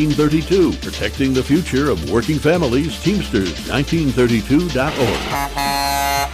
1932. Protecting the future of working families. Teamsters 1932.org.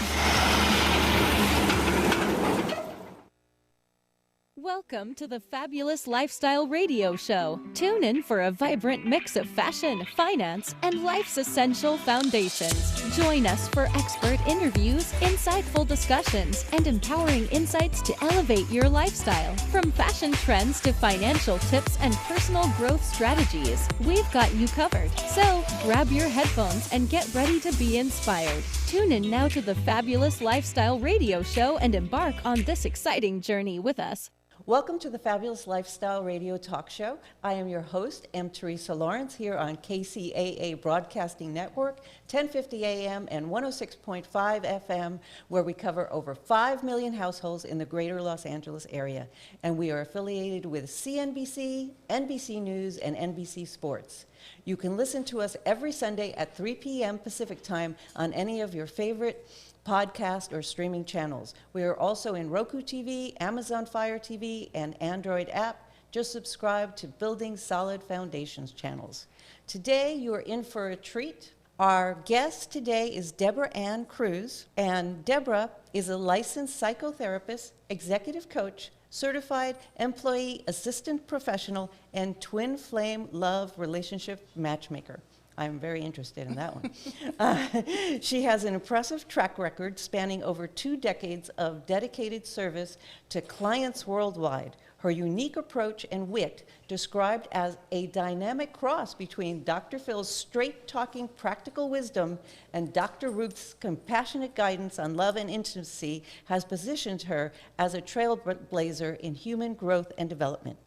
Welcome to the Fabulous Lifestyle Radio Show. Tune in for a vibrant mix of fashion, finance, and life's essential foundations. Join us for expert interviews, insightful discussions, and empowering insights to elevate your lifestyle. From fashion trends to financial tips and personal growth strategies, we've got you covered. So grab your headphones and get ready to be inspired. Tune in now to the Fabulous Lifestyle Radio Show and embark on this exciting journey with us. Welcome to the Fabulous Lifestyle Radio Talk Show. I am your host, M. Teresa Lawrence, here on KCAA Broadcasting Network, 1050 AM and 106.5 FM, where we cover over 5 million households in the greater Los Angeles area. And we are affiliated with CNBC, NBC News, and NBC Sports. You can listen to us every Sunday at 3 p.m. Pacific Time on any of your favorite podcast or streaming channels. We are also in Roku TV, Amazon Fire TV, and Android app. Just subscribe to Building Solid Foundations channels. Today, you are in for a treat. Our guest today is Deborah Ann Cruz, and Deborah is a licensed psychotherapist, executive coach, certified employee assistant professional, and twin flame love relationship matchmaker. I'm very interested in that one. She has an impressive track record spanning over 2 decades of dedicated service to clients worldwide. Her unique approach and wit, described as a dynamic cross between Dr. Phil's straight-talking practical wisdom and Dr. Ruth's compassionate guidance on love and intimacy, has positioned her as a trailblazer in human growth and development.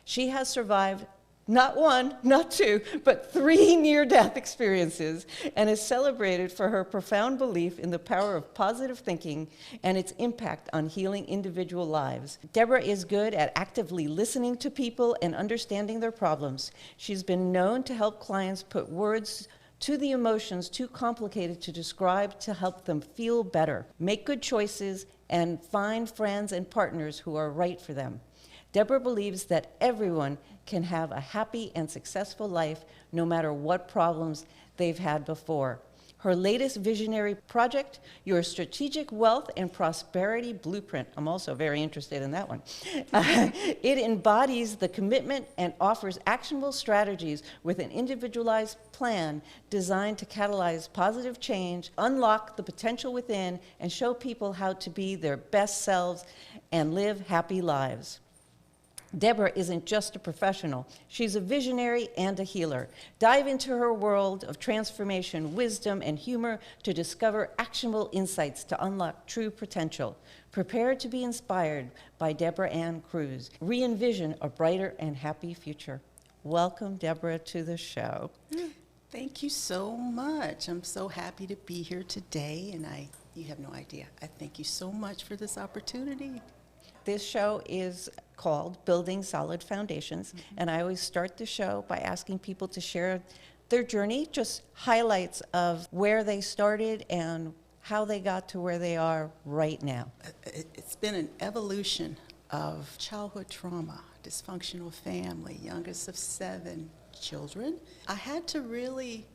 She has survived not 1, not 2, but 3 near-death experiences, and is celebrated for her profound belief in the power of positive thinking and its impact on healing individual lives. Deborah is good at actively listening to people and understanding their problems. She's been known to help clients put words to the emotions too complicated to describe to help them feel better, make good choices, and find friends and partners who are right for them. Deborah believes that everyone can have a happy and successful life no matter what problems they've had before. Her latest visionary project, Your Strategic Wealth and Prosperity Blueprint. I'm also very interested in that one. It embodies the commitment and offers actionable strategies with an individualized plan designed to catalyze positive change, unlock the potential within, and show people how to be their best selves and live happy lives. Deborah isn't just a professional. She's a visionary and a healer. Dive into her world of transformation, wisdom, and humor to discover actionable insights to unlock true potential. Prepare to be inspired by Deborah Ann Cruz. Re-envision a brighter and happy future. Welcome, Deborah, to the show. Thank you so much. I'm so happy to be here today, and you have no idea. I thank you so much for this opportunity. This show is called Building Solid Foundations, and I always start the show by asking people to share their journey, just highlights of where they started and how they got to where they are right now. It's been an evolution of childhood trauma, dysfunctional family, youngest of 7 children. I had to really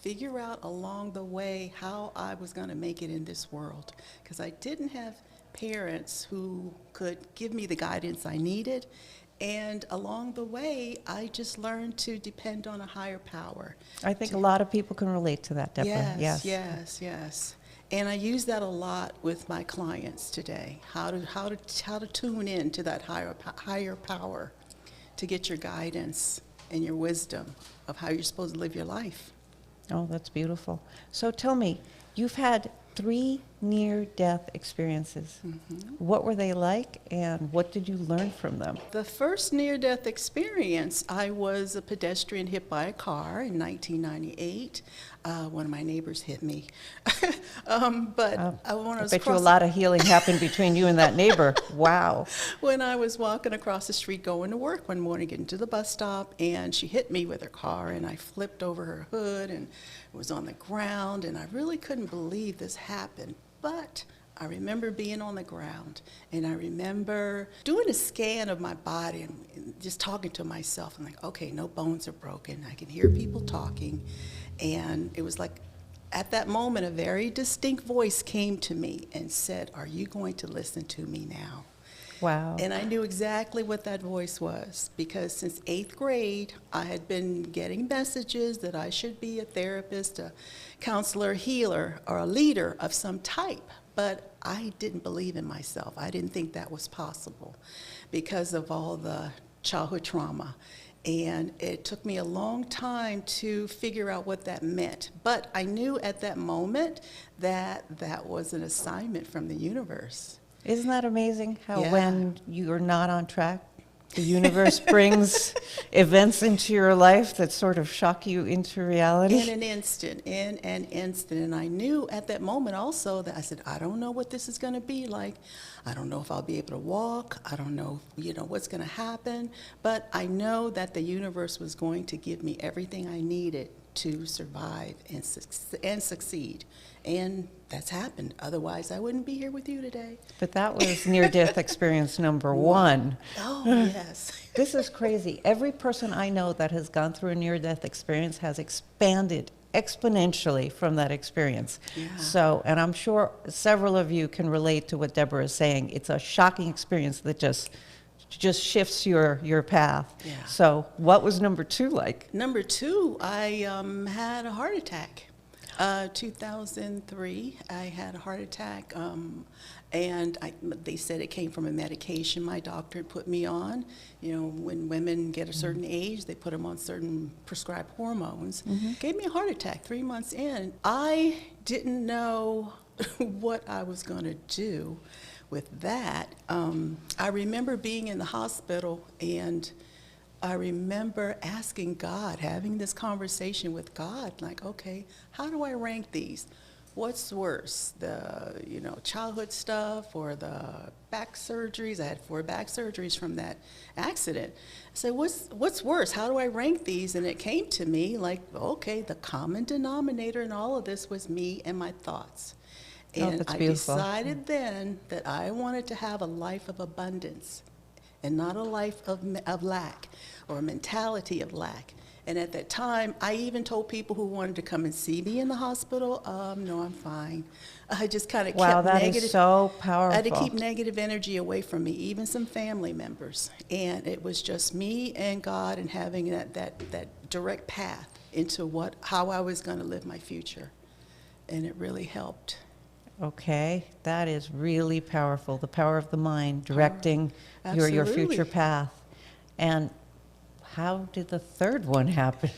figure out along the way how I was going to make it in this world, because I didn't have parents who could give me the guidance I needed. And along the way, I just learned to depend on a higher power. I think a lot of people can relate to that, Deborah. Yes. And I use that a lot with my clients today. How to tune in to that higher power to get your guidance and your wisdom of how you're supposed to live your life. Oh, that's beautiful. So tell me, you've had 3 near-death experiences. Mm-hmm. What were they like, and what did you learn from them? The first near-death experience, I was a pedestrian hit by a car in 1998. One of my neighbors hit me. I bet you a lot of healing happened between you and that neighbor. Wow. When I was walking across the street going to work one morning, getting to the bus stop, and she hit me with her car, and I flipped over her hood and was on the ground, and I really couldn't believe this happened. But I remember being on the ground, and I remember doing a scan of my body and just talking to myself. I'm like, okay, no bones are broken. I can hear people talking. And it was like, at that moment, a very distinct voice came to me and said, are you going to listen to me now? Wow. And I knew exactly what that voice was, because since 8th grade, I had been getting messages that I should be a therapist, a counselor, healer, or a leader of some type. But I didn't believe in myself. I didn't think that was possible because of all the childhood trauma. And it took me a long time to figure out what that meant. But I knew at that moment that that was an assignment from the universe. Isn't that amazing how Yeah. when you're not on track, the universe brings events into your life that sort of shock you into reality? In an instant. And I knew at that moment also that I said, I don't know what this is going to be like. I don't know if I'll be able to walk. I don't know, what's going to happen. But I know that the universe was going to give me everything I needed to survive and succeed. And that's happened. Otherwise, I wouldn't be here with you today. But that was near-death experience number one. Oh, yes. This is crazy. Every person I know that has gone through a near-death experience has expanded exponentially from that experience. Yeah. So, and I'm sure several of you can relate to what Deborah is saying. It's a shocking experience that just shifts your path. Yeah. So what was number two like? Number two, I had a heart attack. 2003, I had a heart attack, and they said it came from a medication my doctor had put me on. When women get a certain age, they put them on certain prescribed hormones. Gave me a heart attack 3 months in. I didn't know what I was going to do with that. I remember being in the hospital, and I remember asking God, having this conversation with God, like, okay, how do I rank these? What's worse, the childhood stuff or the back surgeries? I had 4 back surgeries from that accident. So what's worse? How do I rank these? And it came to me like, okay, the common denominator in all of this was me and my thoughts. And that's I beautiful. decided then that I wanted to have a life of abundance and not a life of lack or a mentality of lack. And at that time, I even told people who wanted to come and see me in the hospital, no, I'm fine. I just kind of Wow, kept that negative. is so I had to powerful. keep negative energy away from me, even some family members. And it was just me and God and having that direct path into how I was going to live my future. And it really helped. Okay, that is really powerful. The power of the mind directing your Absolutely. future path. And how did the third one happen?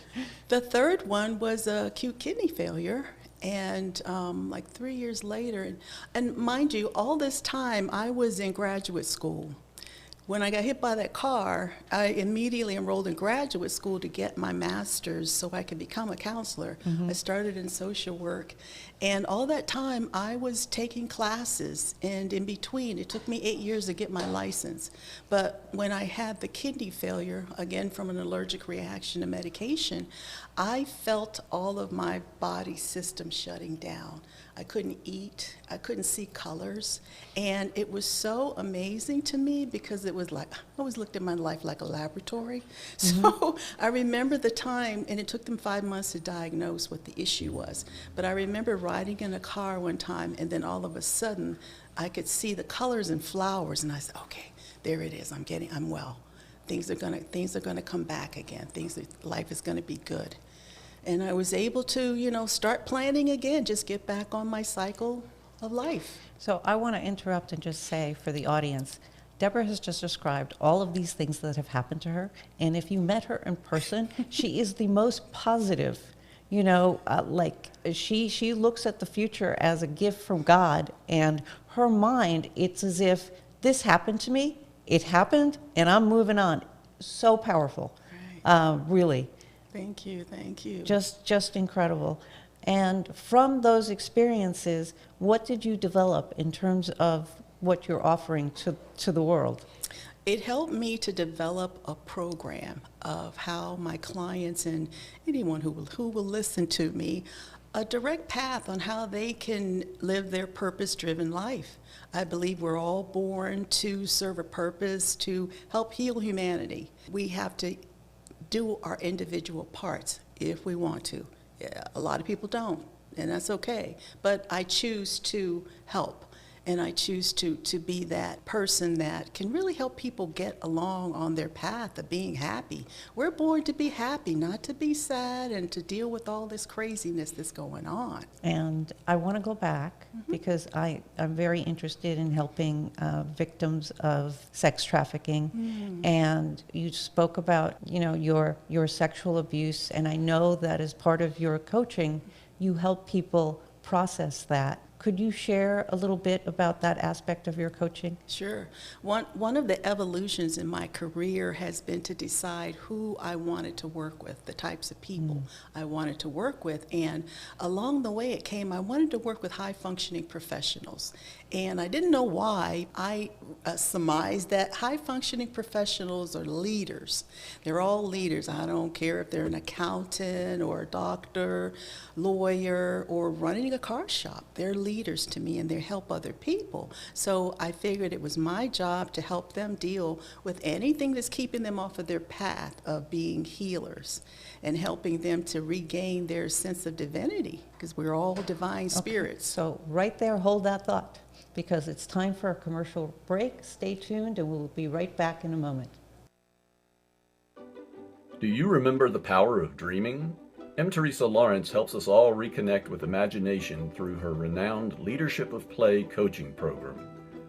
The third one was acute kidney failure, and like 3 years later, and mind you, all this time I was in graduate school. When I got hit by that car, I immediately enrolled in graduate school to get my master's so I could become a counselor. I started in social work. And all that time, I was taking classes, and in between, it took me 8 years to get my license. But when I had the kidney failure, again from an allergic reaction to medication, I felt all of my body system shutting down. I couldn't eat, I couldn't see colors, and it was so amazing to me because it was like, I always looked at my life like a laboratory. So I remember the time, and it took them 5 months to diagnose what the issue was, but I remember riding in a car one time, and then all of a sudden, I could see the colors and flowers, and I said, okay, there it is, I'm well. Things are gonna come back again. Life is gonna be good. And I was able to, start planning again, just get back on my cycle of life. So I want to interrupt and just say for the audience, Deborah has just described all of these things that have happened to her. And if you met her in person, she is the most positive. She looks at the future as a gift from God, and her mind, it's as if this happened to me, it happened, and I'm moving on. So powerful, really. Thank you. Just incredible. And from those experiences, what did you develop in terms of what you're offering to the world? It helped me to develop a program of how my clients and anyone who will listen to me a direct path on how they can live their purpose-driven life. I believe we're all born to serve a purpose, to help heal humanity. We have to do our individual parts if we want to. Yeah, a lot of people don't, and that's okay. But I choose to help. And I choose to be that person that can really help people get along on their path of being happy. We're born to be happy, not to be sad and to deal with all this craziness that's going on. And I want to go back because I'm very interested in helping victims of sex trafficking. And you spoke about, your sexual abuse, and I know that as part of your coaching, you help people process that. Could you share a little bit about that aspect of your coaching? Sure. One of the evolutions in my career has been to decide who I wanted to work with, the types of people I wanted to work with. And along the way it came, I wanted to work with high-functioning professionals. And I didn't know why. I surmised that high-functioning professionals are leaders. They're all leaders. I don't care if they're an accountant or a doctor, lawyer, or running a car shop. They're leaders to me, and they help other people. So I figured it was my job to help them deal with anything that's keeping them off of their path of being healers and helping them to regain their sense of divinity, because we're all divine spirits. So right there, hold that thought, because it's time for a commercial break. Stay tuned, and we'll be right back in a moment. Do you remember the power of dreaming? M. Teresa Lawrence helps us all reconnect with imagination through her renowned Leadership of Play coaching program.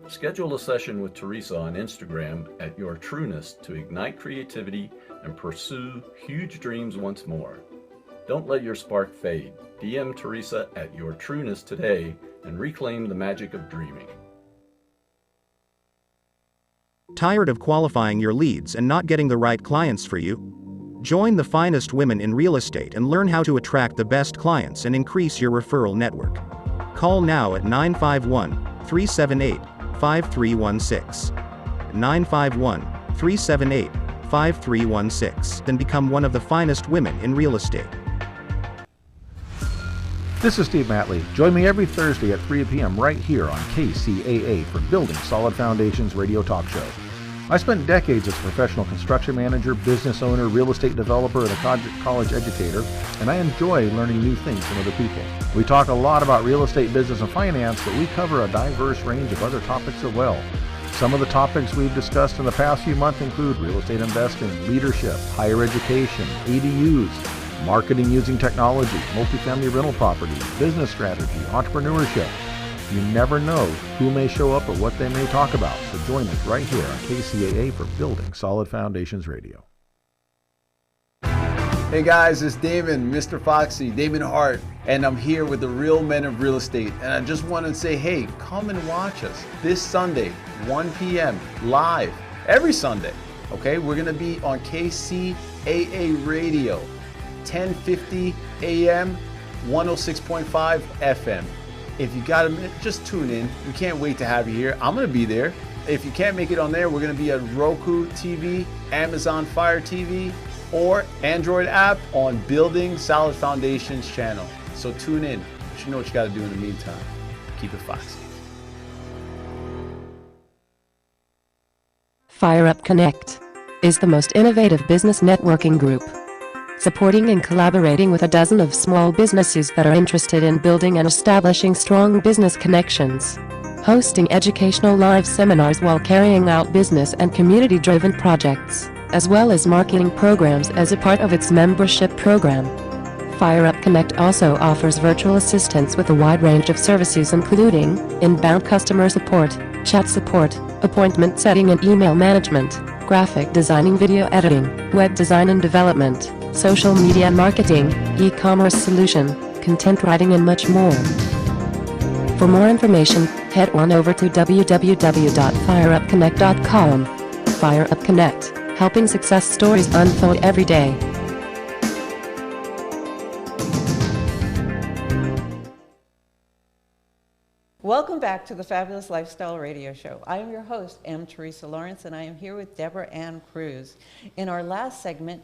Schedule a session with Teresa on Instagram at Your Trueness to ignite creativity and pursue huge dreams once more. Don't let your spark fade. DM Teresa at Your Trueness today and reclaim the magic of dreaming. Tired of qualifying your leads and not getting the right clients for you? Join the finest women in real estate and learn how to attract the best clients and increase your referral network. Call now at 951-378-5316. 951-378-5316 and become one of the finest women in real estate. This is Steve Matley. Join me every Thursday at 3 p.m. right here on KCAA for Building Solid Foundations radio talk show. I spent decades as a professional construction manager, business owner, real estate developer, and a college educator, and I enjoy learning new things from other people. We talk a lot about real estate, business, and finance, but we cover a diverse range of other topics as well. Some of the topics we've discussed in the past few months include real estate investing, leadership, higher education, ADUs, marketing using technology, multifamily rental property, business strategy, entrepreneurship. You never know who may show up or what they may talk about. So join us right here on KCAA for Building Solid Foundations Radio. Hey guys, it's Damon, Mr. Foxy, Damon Hart, and I'm here with the Real Men of Real Estate. And I just want to say, hey, come and watch us this Sunday, 1 p.m. live, every Sunday. Okay, we're going to be on KCAA Radio, 1050 AM, 106.5 FM. If you got a minute, just tune in. We can't wait to have you here. I'm going to be there. If you can't make it on there, we're going to be at Roku TV, Amazon Fire TV, or Android app on Building Solid Foundations channel. So tune in. You know what you got to do in the meantime. Keep it foxy. FireUp Connect is the most innovative business networking group, supporting and collaborating with a dozen of small businesses that are interested in building and establishing strong business connections, hosting educational live seminars while carrying out business and community-driven projects, as well as marketing programs as a part of its membership program. FireUp Connect also offers virtual assistance with a wide range of services including inbound customer support, chat support, appointment setting and email management, graphic designing, video editing, web design and development, social media marketing, e-commerce solution, content writing and much more. For more information, head on over to www.fireupconnect.com. FireUp Connect, helping success stories unfold every day. Welcome back to the Fabulous Lifestyle Radio Show. I am your host, M. Teresa Lawrence, and I am here with Deborah Ann Cruz. In our last segment,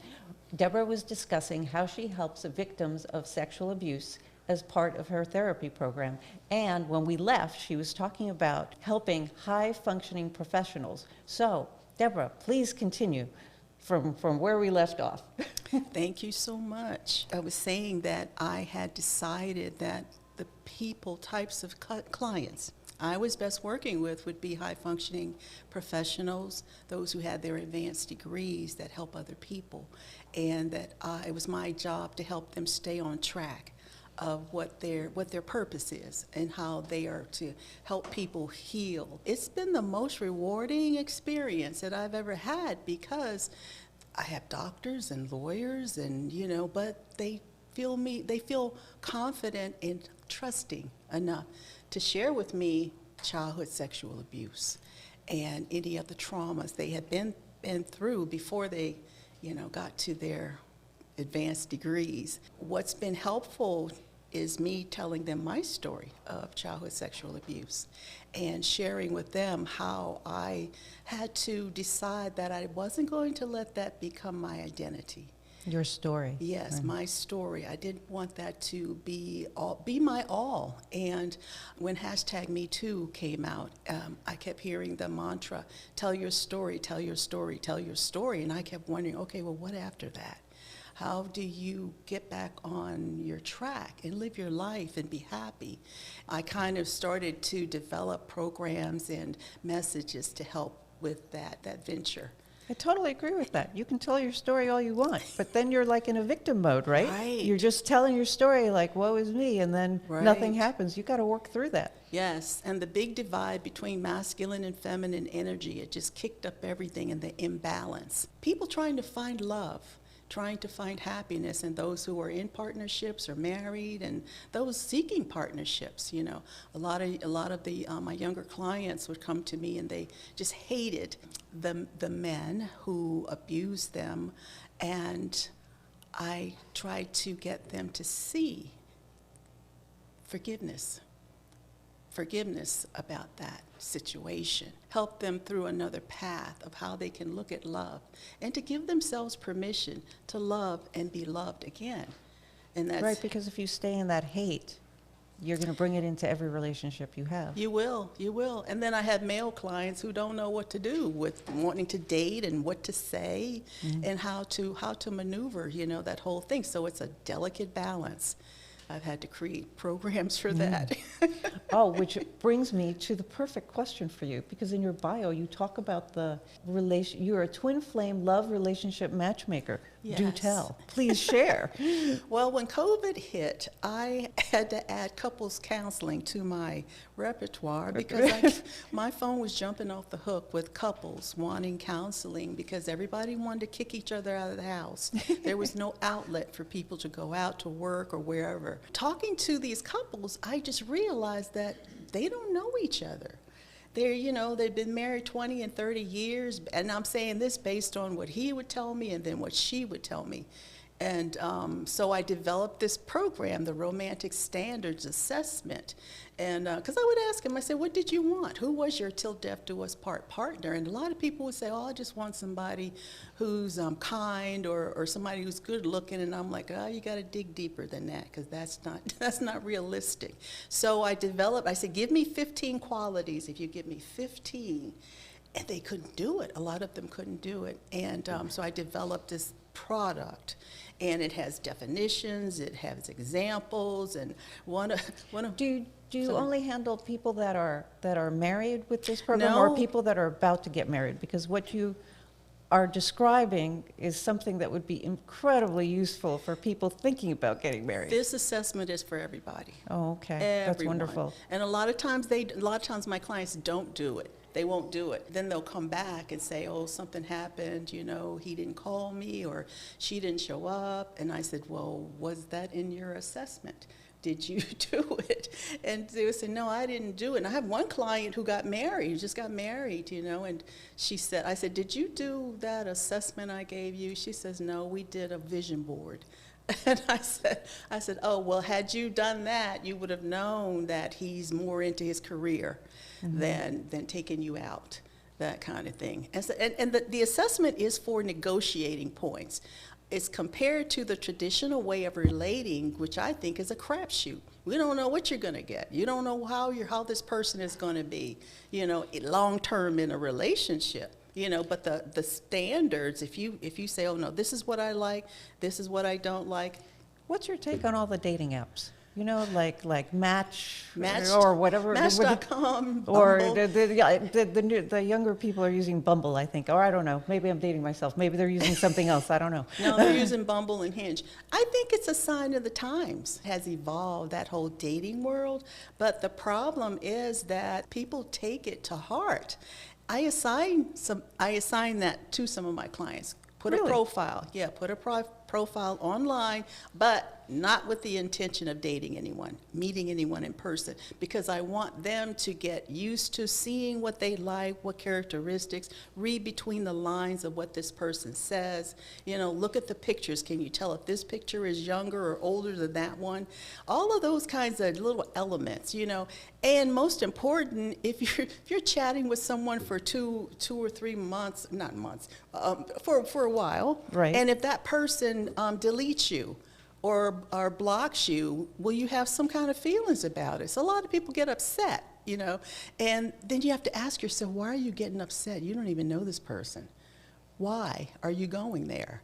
Deborah was discussing how she helps victims of sexual abuse as part of her therapy program. And when we left, she was talking about helping high-functioning professionals. So, Deborah, please continue from where we left off. Thank you so much. I was saying that I had decided that the types of clients I was best working with would be high-functioning professionals, those who had their advanced degrees that help other people, and that it was my job to help them stay on track of what their purpose is and how they are to help people heal. It's been the most rewarding experience that I've ever had, because I have doctors and lawyers and, but they feel confident and trusting enough to share with me childhood sexual abuse and any of the traumas they had been through before they, got to their advanced degrees. What's been helpful is me telling them my story of childhood sexual abuse and sharing with them how I had to decide that I wasn't going to let that become my identity. Your story. Yes, my story. I didn't want that to be my all. And when #MeToo came out, I kept hearing the mantra, tell your story, tell your story, tell your story. And I kept wondering, okay, well, what after that? How do you get back on your track and live your life and be happy? I kind of started to develop programs and messages to help with that venture. I totally agree with that. You can tell your story all you want, but then you're like in a victim mode, right? Right. You're just telling your story like, woe is me, and then nothing Right. happens. You got to work through that. Yes, and the big divide between masculine and feminine energy, it just kicked up everything, and the imbalance. People trying to find love, trying to find happiness, and those who are in partnerships or married, and those seeking partnerships. A lot of the my younger clients would come to me and they just hated the men who abused them, and I tried to get them to see forgiveness about that situation, help them through another path of how they can look at love, and to give themselves permission to love and be loved again. And that's Right, because if you stay in that hate, you're going to bring it into every relationship you have. You will. And then I have male clients who don't know what to do with wanting to date and what to say and how to maneuver, that whole thing. So it's a delicate balance. I've had to create programs for that. Oh, which brings me to the perfect question for you, because in your bio you talk about you're a twin flame love relationship matchmaker. Do Yes. tell. Please share. Well, when COVID hit, I had to add couples counseling to my repertoire because my phone was jumping off the hook with couples wanting counseling because everybody wanted to kick each other out of the house. There was no outlet for people to go out to work or wherever. Talking to these couples, I just realized that they don't know each other. They've been married 20 and 30 years, and I'm saying this based on what he would tell me and then what she would tell me. And so I developed this program, the Romantic Standards Assessment. And because I would ask him, I said, what did you want? Who was your till death do us part partner? And a lot of people would say, oh, I just want somebody who's kind or somebody who's good looking. And I'm like, oh, you got to dig deeper than that, because that's not realistic. So I said, give me 15 qualities. If you give me 15, and they couldn't do it. A lot of them couldn't do it. And so I developed this product, and it has definitions, it has examples, and one of Do you Sorry. only handle people that are married with this program, No. or people that are about to get married? Because what you are describing is something that would be incredibly useful for people thinking about getting married. This assessment is for everybody. Oh, okay. Everyone. That's wonderful. And a lot of times my clients don't do it. They won't do it. Then they'll come back and say, oh, something happened, he didn't call me or she didn't show up. And I said, well, was that in your assessment? Did you do it? And they would say, no, I didn't do it. And I have one client who got married, who just got married, and I said, did you do that assessment I gave you? She says, no, we did a vision board. And I said, oh, well, had you done that, you would have known that he's more into his career than taking you out, that kind of thing. And the assessment is for negotiating points. it's compared to the traditional way of relating, which I think is a crapshoot. We don't know what you're going to get. You don't know how this person is going to be, long term in a relationship. But the standards, if you say, oh no, this is what I like, this is what I don't like. What's your take on all the dating apps? Like Match Matched, or whatever. Match.com, or Bumble. the younger people are using Bumble, I think. Or I don't know. Maybe I'm dating myself. Maybe they're using something else. I don't know. No, they're using Bumble and Hinge. I think it's a sign of the times. It has evolved, that whole dating world. But the problem is that people take it to heart. I assign that to some of my clients. Put Really? a profile. Yeah, put a profile online, but not with the intention of dating anyone, meeting anyone in person, because I want them to get used to seeing what they like, what characteristics, read between the lines of what this person says. Look at the pictures. Can you tell if this picture is younger or older than that one? All of those kinds of little elements, And most important, if you're chatting with someone for two or 3 months, not months, for a while, Right. And if that person deletes you or blocks you, will you have some kind of feelings about it? So a lot of people get upset, and then you have to ask yourself, why are you getting upset? You don't even know this person. Why are you going there?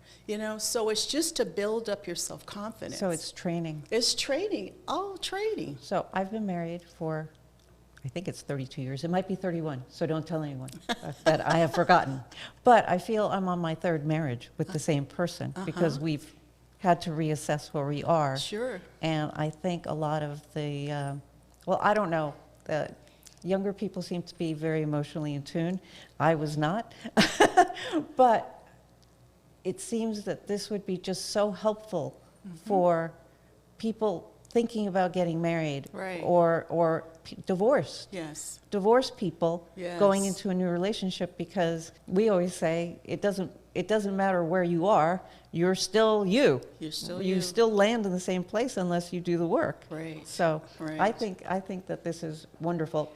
So it's just to build up your self-confidence. So it's training. It's training, all training. So I've been married for, I think it's 32 years. It might be 31, so don't tell anyone that I have forgotten. But I feel I'm on my third marriage with the same person because we've had to reassess where we are. Sure. And I think a lot of the, I don't know, the younger people seem to be very emotionally in tune. I was not. But it seems that this would be just so helpful for people thinking about getting married, Right. or divorced. Yes. Divorced people Yes. going into a new relationship, because we always say it doesn't matter where you are, you're still you. You're still you you. still land in the same place unless you do the work. Right. So Right. I think that this is wonderful,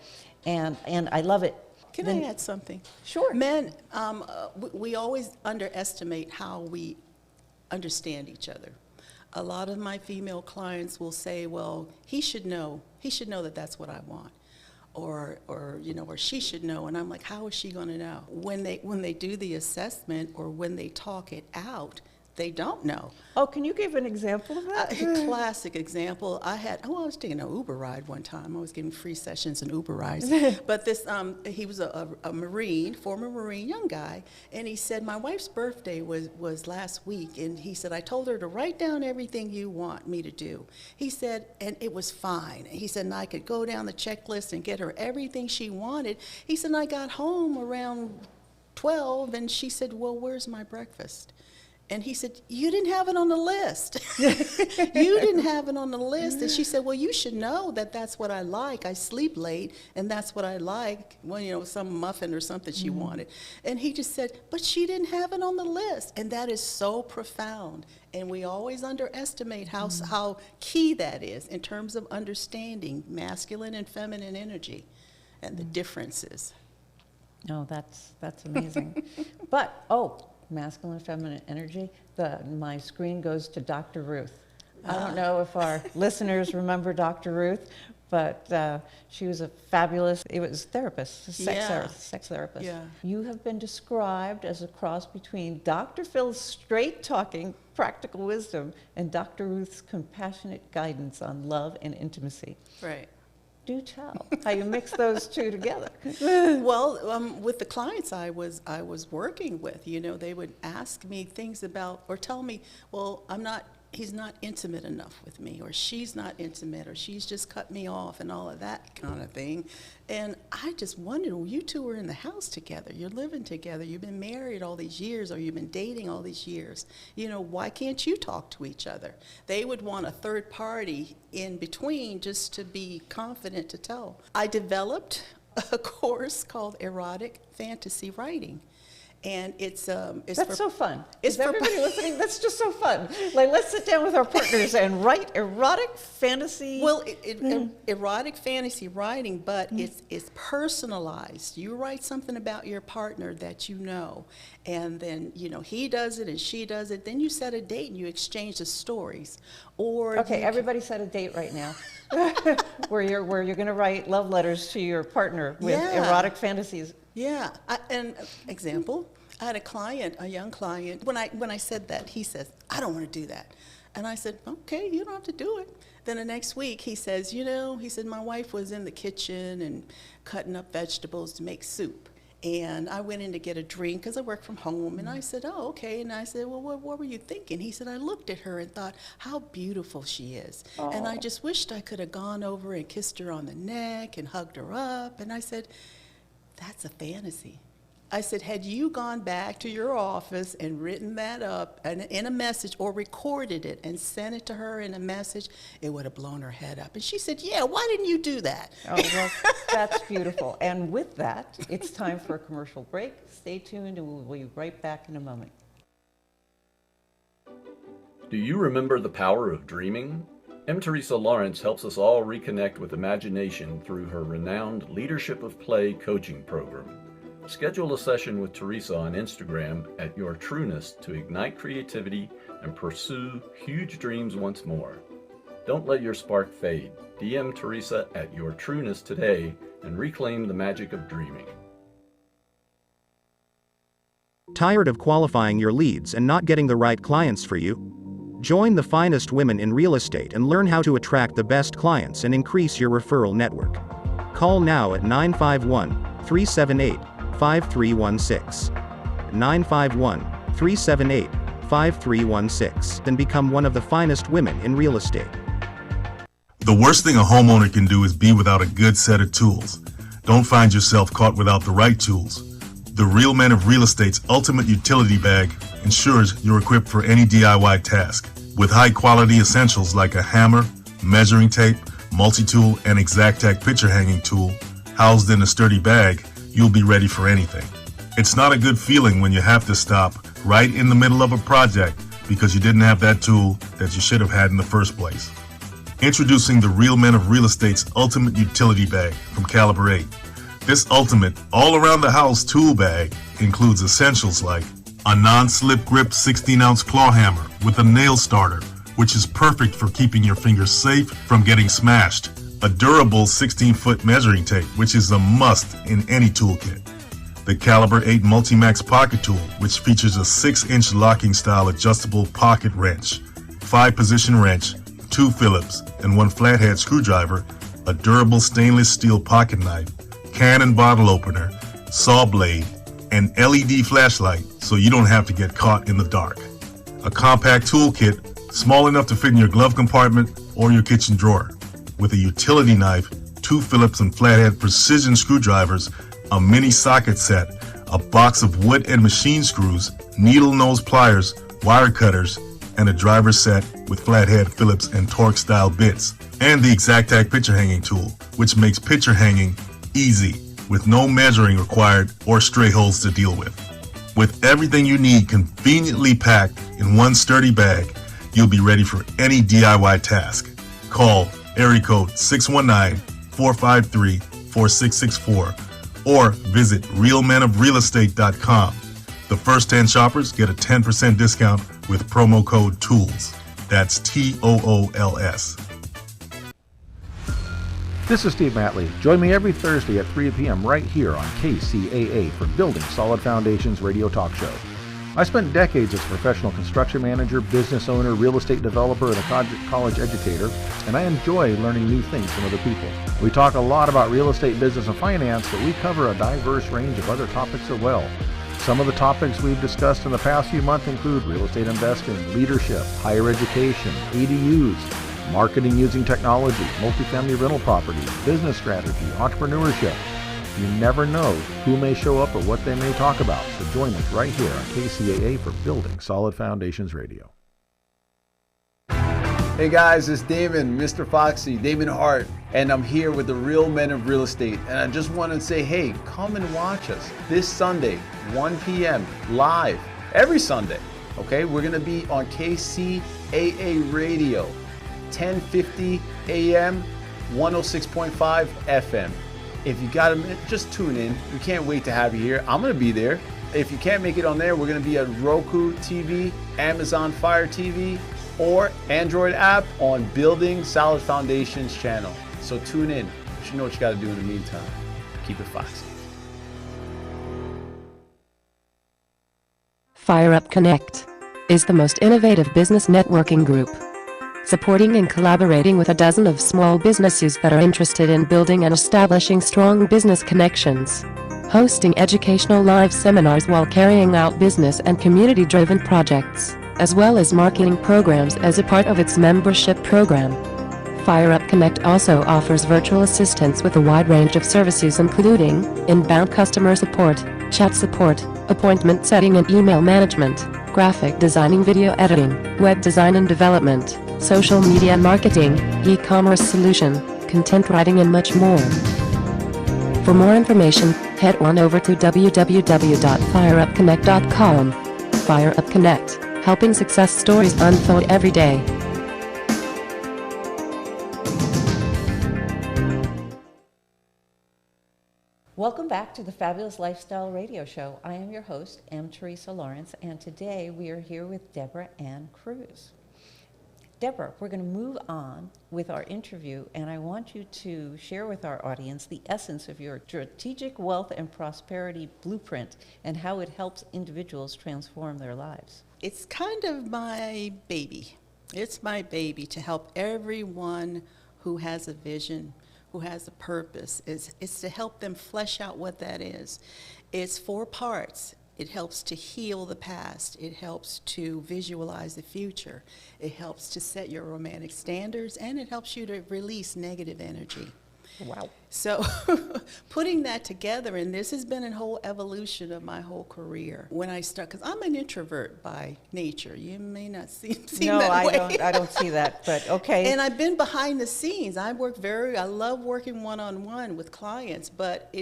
and I love it. Can Then- I add something? Sure. Men, we always underestimate how we understand each other. A lot of my female clients will say, well, he should know that that's what I want. Or she should know. And I'm like, how is she going to know? When they do the assessment or when they talk it out, they don't know. Oh, can you give an example of that? A classic example, I was taking an Uber ride one time. I was getting free sessions and Uber rides. But he was a Marine, former Marine, young guy, and he said, my wife's birthday was last week, and he said, I told her to write down everything you want me to do. He said, and it was fine. He said, and I could go down the checklist and get her everything she wanted. He said, and I got home around 12, and she said, well, where's my breakfast? And he said, you didn't have it on the list. You didn't have it on the list. And she said, well, you should know that that's what I like. I sleep late, and that's what I like. Well, some muffin or something she wanted. And he just said, but she didn't have it on the list. And that is so profound. And we always underestimate how key that is in terms of understanding masculine and feminine energy and the differences. No, that's amazing. But, masculine, feminine energy. My screen goes to Dr. Ruth. I don't know if our listeners remember Dr. Ruth, but she was a fabulous, therapist, sex therapist. Yeah. You have been described as a cross between Dr. Phil's straight-talking practical wisdom and Dr. Ruth's compassionate guidance on love and intimacy. Right. Do tell how you mix those two together. Well, with the clients I was working with, they would ask me things about, or tell me, well, he's not intimate enough with me, or she's not intimate, or she's just cut me off, and all of that kind of thing. And I just wondered, well, you two are in the house together, you're living together, you've been married all these years, or you've been dating all these years. Why can't you talk to each other? They would want a third party in between just to be confident to tell. I developed a course called Erotic Fantasy Writing. And it's That's so fun. it's Is for- everybody listening? That's just so fun. Like, let's sit down with our partners and write erotic fantasy. Well, erotic fantasy writing, but it's personalized. You write something about your partner that you know, and then he does it and she does it. Then you set a date and you exchange the stories. Or Okay, everybody set a date right now where you're going to write love letters to your partner with Yeah. erotic fantasies. Yeah, example, I had a young client. When I said that, he says, "I don't want to do that," and I said, "Okay, you don't have to do it." Then the next week, he says, he said my wife was in the kitchen and cutting up vegetables to make soup, and I went in to get a drink because I work from home, and I said, "Oh, okay," and I said, "Well, what were you thinking?" He said, "I looked at her and thought how beautiful she is, and I just wished I could have gone over and kissed her on the neck and hugged her up," and I said, "That's a fantasy." I said, had you gone back to your office and written that up in a message or recorded it and sent it to her in a message, it would have blown her head up. And she said, "Yeah, why didn't you do that?" Oh, well, that's beautiful. And with that, it's time for a commercial break. Stay tuned, and we'll be right back in a moment. Do you remember the power of dreaming? M. Teresa Lawrence helps us all reconnect with imagination through her renowned Leadership of Play coaching program. Schedule a session with Teresa on Instagram at Your Trueness to ignite creativity and pursue huge dreams once more. Don't let your spark fade. DM Teresa at Your Trueness today and reclaim the magic of dreaming. Tired of qualifying your leads and not getting the right clients for you? Join the finest women in real estate and learn how to attract the best clients and increase your referral network. Call now at 951-378-5316. 951-378-5316 and become one of the finest women in real estate. The worst thing a homeowner can do is be without a good set of tools. Don't find yourself caught without the right tools. The Real Men of Real Estate's ultimate utility bag ensures you're equipped for any DIY task. With high-quality essentials like a hammer, measuring tape, multi-tool, and Exactac picture hanging tool housed in a sturdy bag, you'll be ready for anything. It's not a good feeling when you have to stop right in the middle of a project because you didn't have that tool that you should have had in the first place. Introducing the Real Men of Real Estate's ultimate utility bag from Caliber 8. This ultimate all-around-the-house tool bag includes essentials like a non-slip grip 16-ounce claw hammer with a nail starter, which is perfect for keeping your fingers safe from getting smashed, a durable 16-foot measuring tape, which is a must in any toolkit, the Caliber 8 Multi-Max pocket tool, which features a 6-inch locking style adjustable pocket wrench, 5-position wrench, 2 Phillips, and 1 flathead screwdriver, a durable stainless steel pocket knife, can and bottle opener, saw blade, an LED flashlight so you don't have to get caught in the dark. A compact toolkit small enough to fit in your glove compartment or your kitchen drawer, with a utility knife, 2 Phillips and flathead precision screwdrivers, a mini socket set, a box of wood and machine screws, needle nose pliers, wire cutters, and a driver set with flathead Phillips and Torx style bits, and the Exactac picture hanging tool, which makes picture hanging easy with no measuring required or stray holes to deal with. With everything you need conveniently packed in one sturdy bag, you'll be ready for any DIY task. Call area code 619-453-4664 or visit realmenofrealestate.com. The first 10 shoppers get a 10% discount with promo code TOOLS. That's TOOLS. This is Steve Matley. Join me every Thursday at 3 p.m. right here on KCAA for Building Solid Foundations radio talk show. I spent decades as a professional construction manager, business owner, real estate developer, and a college educator, and I enjoy learning new things from other people. We talk a lot about real estate, business, and finance, but we cover a diverse range of other topics as well. Some of the topics we've discussed in the past few months include real estate investing, leadership, higher education, ADUs, marketing using technology, multifamily rental properties, business strategy, entrepreneurship. You never know who may show up or what they may talk about, so join us right here on KCAA for Building Solid Foundations Radio. Hey guys, it's Damon, Mr. Foxy, Damon Hart, and I'm here with the real men of real estate. And I just want to say, hey, come and watch us this Sunday, 1 p.m. live, every Sunday. Okay, we're going to be on KCAA Radio, 1050 AM, 106.5 FM. If you got a minute, just tune in. We can't wait to have you here. I'm going to be there. If you can't make it on there, we're going to be at Roku TV, Amazon Fire TV, or Android app on Building Solid Foundations channel. So tune in. You know what you got to do in the meantime. Keep it foxy. FireUp Connect is the most innovative business networking group, supporting and collaborating with a dozen of small businesses that are interested in building and establishing strong business connections. Hosting educational live seminars while carrying out business and community-driven projects, as well as marketing programs as a part of its membership program. FireUp Connect also offers virtual assistance with a wide range of services including inbound customer support, chat support, appointment setting and email management, graphic designing, video editing, web design and development, social media marketing, e-commerce solution, content writing and much more. For more information, head on over to www.fireupconnect.com. FireUp Connect, helping success stories unfold every day. Welcome back to the Fabulous Lifestyle Radio Show. I am your host, M. Teresa Lawrence, and today we are here with Deborah Ann Cruz. Deborah, we're going to move on with our interview, and I want you to share with our audience the essence of your strategic wealth and prosperity blueprint and how it helps individuals transform their lives. It's kind of my baby. It's my baby to help everyone who has a vision, who has a purpose. It's to help them flesh out what that is. It's 4 parts. It helps to heal the past. It helps to visualize the future. It helps to set your romantic standards, and it helps you to release negative energy. Wow. So putting that together, and this has been a whole evolution of my whole career. When I start, because I'm an introvert by nature. You may not see no, that way. I don't see that, but okay. And I've been behind the scenes. I love working one-on-one with clients, but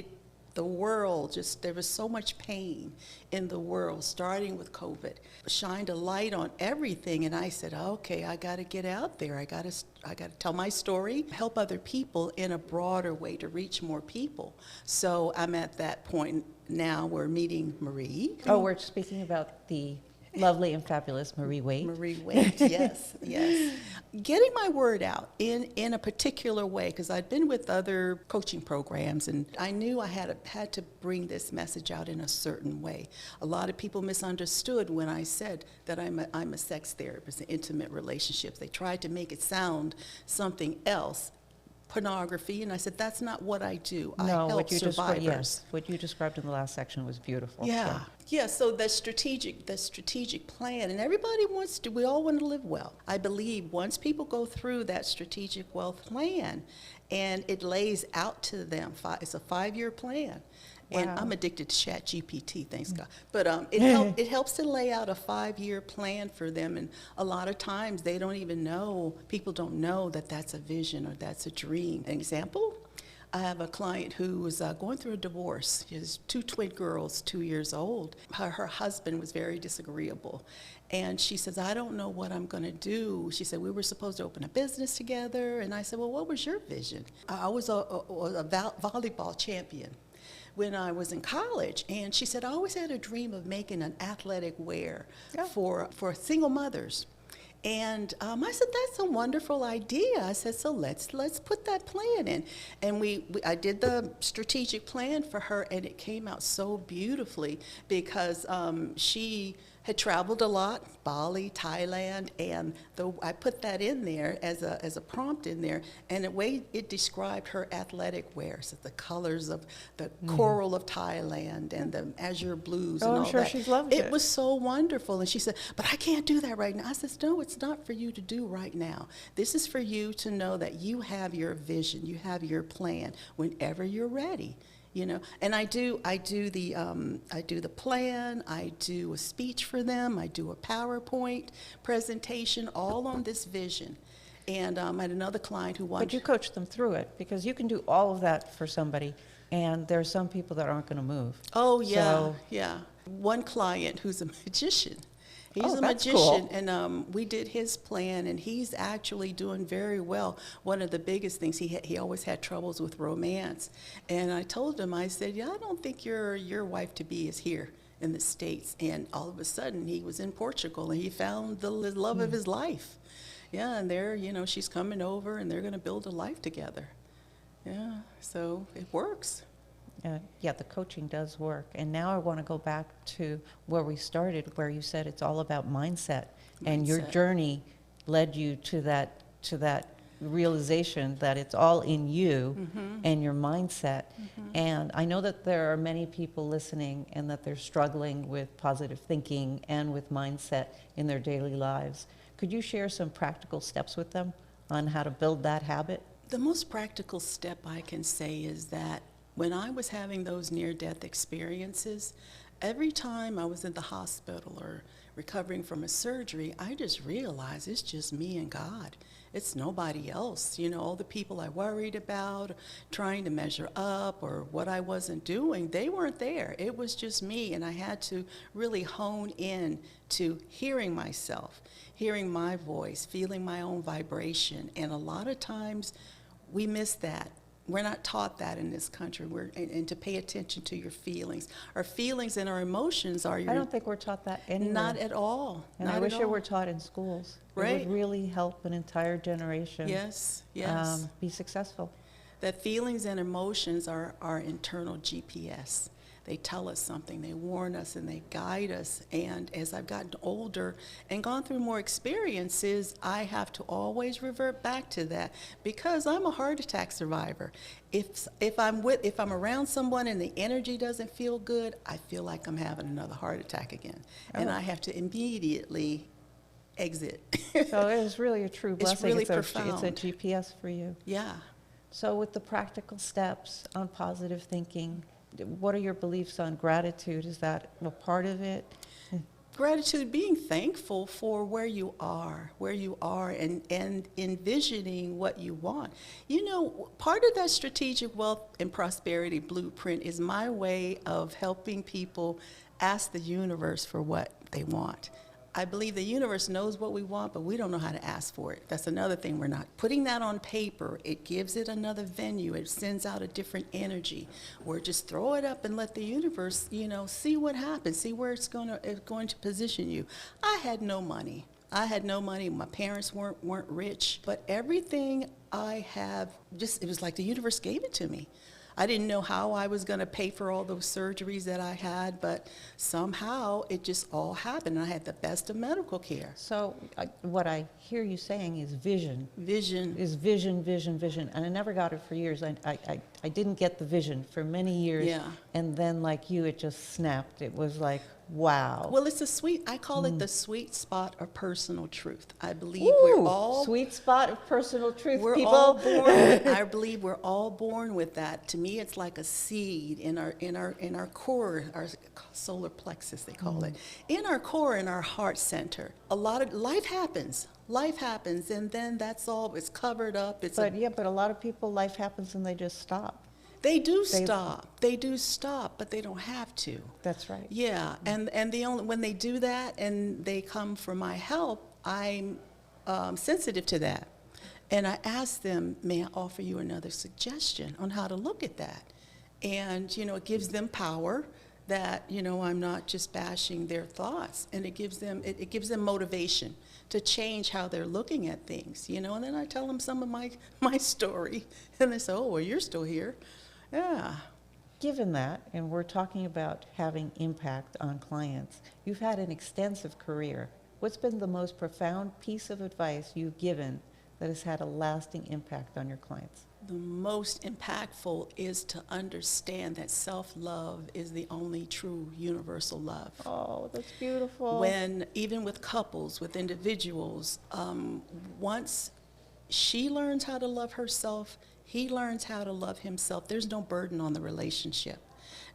the world, there was so much pain in the world, starting with COVID, shined a light on everything, and I said, okay, I got to get out there. I got to tell my story, help other people in a broader way to reach more people. So I'm at that point now. We're meeting Marie. Oh, we're speaking about the lovely and fabulous Marie Waite. Marie Waite, yes, yes. Getting my word out in a particular way, because I'd been with other coaching programs, and I knew I had to bring this message out in a certain way. A lot of people misunderstood when I said that I'm a sex therapist in intimate relationships. They tried to make it sound something else. Pornography, and I said, that's not what I do. I help survivors. Yes, what you described in the last section was beautiful. Yeah. So. Yeah, so the strategic plan, and everybody we all want to live well. I believe once people go through that strategic wealth plan, and it lays out to them, it's a 5-year plan. And Wow. I'm addicted to ChatGPT, thanks God. But it helps to lay out a 5-year plan for them. And a lot of times people don't know that that's a vision or that's a dream. An example, I have a client who was going through a divorce. She has 2 twin girls, 2 years old. Her husband was very disagreeable. And she says, I don't know what I'm going to do. She said, we were supposed to open a business together. And I said, well, what was your vision? I was a volleyball champion when I was in college, and she said, I always had a dream of making an athletic wear for single mothers. And I said, that's a wonderful idea. I said, so let's put that plan in. And I did the strategic plan for her, and it came out so beautifully because she had traveled a lot, Bali, Thailand, and I put that in there as a prompt in there, and the way it described her athletic wear, so the colors of the coral of Thailand and the azure blues and all that. I'm sure she's loved it. It was so wonderful, and she said, but I can't do that right now. I said, no, it's not for you to do right now. This is for you to know that you have your vision, you have your plan whenever you're ready. You know, and I do the plan, I do a speech for them, I do a PowerPoint presentation, all on this vision. And I had another client who wanted. But you coach them through it, because you can do all of that for somebody, and there are some people that aren't going to move. Oh, yeah, So- yeah. One client who's a magician. He's Oh, a that's magician, cool. and we did his plan, and he's actually doing very well. One of the biggest things, he always had troubles with romance. And I told him, I said, yeah, I don't think your wife-to-be is here in the States. And all of a sudden, he was in Portugal, and he found the love of his life. Yeah, and they're, she's coming over, and they're going to build a life together. Yeah, so it works. Yeah, the coaching does work. And now I want to go back to where we started, where you said it's all about mindset. And your Mindset. journey led you to that realization that it's all in you and your mindset. And I know that there are many people listening and that they're struggling with positive thinking and with mindset in their daily lives. Could you share some practical steps with them on how to build that habit? The most practical step I can say is that when I was having those near-death experiences, every time I was in the hospital or recovering from a surgery, I just realized it's just me and God. It's nobody else. All the people I worried about, trying to measure up or what I wasn't doing, they weren't there. It was just me, and I had to really hone in to hearing myself, hearing my voice, feeling my own vibration. And a lot of times we miss that. We're not taught that in this country. And to pay attention to your feelings. Our feelings and our emotions are your... I don't think we're taught that anywhere. Not at all. And Not I wish at it all. were taught in schools. It Right. would really help an entire generation Yes, yes. be successful. That feelings and emotions are our internal GPS. They tell us something, they warn us, and they guide us. And as I've gotten older and gone through more experiences, I have to always revert back to that, because I'm a heart attack survivor. If I'm around someone and the energy doesn't feel good, I feel like I'm having another heart attack again, and I have to immediately exit. So it is really a true blessing. really It's a profound. GPS for you. Yeah. So with the practical steps on positive thinking, what are your beliefs on gratitude? Is that a part of it? Gratitude, being thankful for where you are, and envisioning what you want. Part of that strategic wealth and prosperity blueprint is my way of helping people ask the universe for what they want. I believe the universe knows what we want, but we don't know how to ask for it. That's another thing we're not. Putting that on paper, it gives it another venue. It sends out a different energy. Or just throw it up and let the universe, see what happens, see where it's going to position you. I had no money. My parents weren't rich, but everything I have, it was like the universe gave it to me. I didn't know how I was going to pay for all those surgeries that I had, but somehow it just all happened. I had the best of medical care. So what I hear you saying is vision. Vision. Is vision. And I never got it for years. I didn't get the vision for many years. Yeah. And then like you, it just snapped. It was like, wow. Well, I call it the sweet spot of personal truth. I believe Ooh, we're all... sweet spot of personal truth, We're people. all born. I believe we're all born with that. To me, it's like a seed in our core, our solar plexus, they call it. In our core, in our heart center. A lot of life happens. And then that's all. It's covered up. But a lot of people, life happens and they just stop. They do stop, but they don't have to. That's right. Yeah, and when they do that and they come for my help, I'm sensitive to that. And I ask them, may I offer you another suggestion on how to look at that? And, it gives them power that, I'm not just bashing their thoughts. And it gives them motivation to change how they're looking at things, and then I tell them some of my story. And they say, oh, well, you're still here. Yeah. Given that, and we're talking about having impact on clients, you've had an extensive career. What's been the most profound piece of advice you've given that has had a lasting impact on your clients? The most impactful is to understand that self-love is the only true universal love. Oh, that's beautiful. Even with couples, with individuals, once she learns how to love herself, he learns how to love himself. There's no burden on the relationship.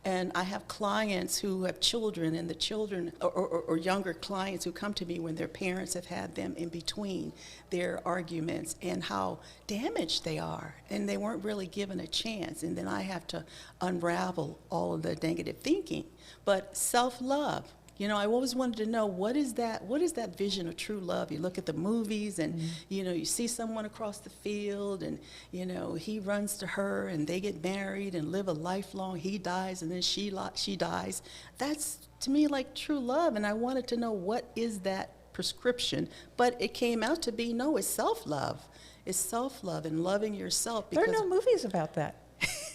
And I have clients who have children, and the children, or younger clients who come to me when their parents have had them in between their arguments, and how damaged they are, and they weren't really given a chance. And then I have to unravel all of the negative thinking. But self-love, you know, I always wanted to know, what is that vision of true love? You look at the movies and, you know, you see someone across the field and, you know, he runs to her and they get married and live a lifelong, he dies and then she dies. That's, to me, like true love. And I wanted to know, what is that prescription? But it came out to be, no, it's self-love. It's self-love and loving yourself. There are no movies about that.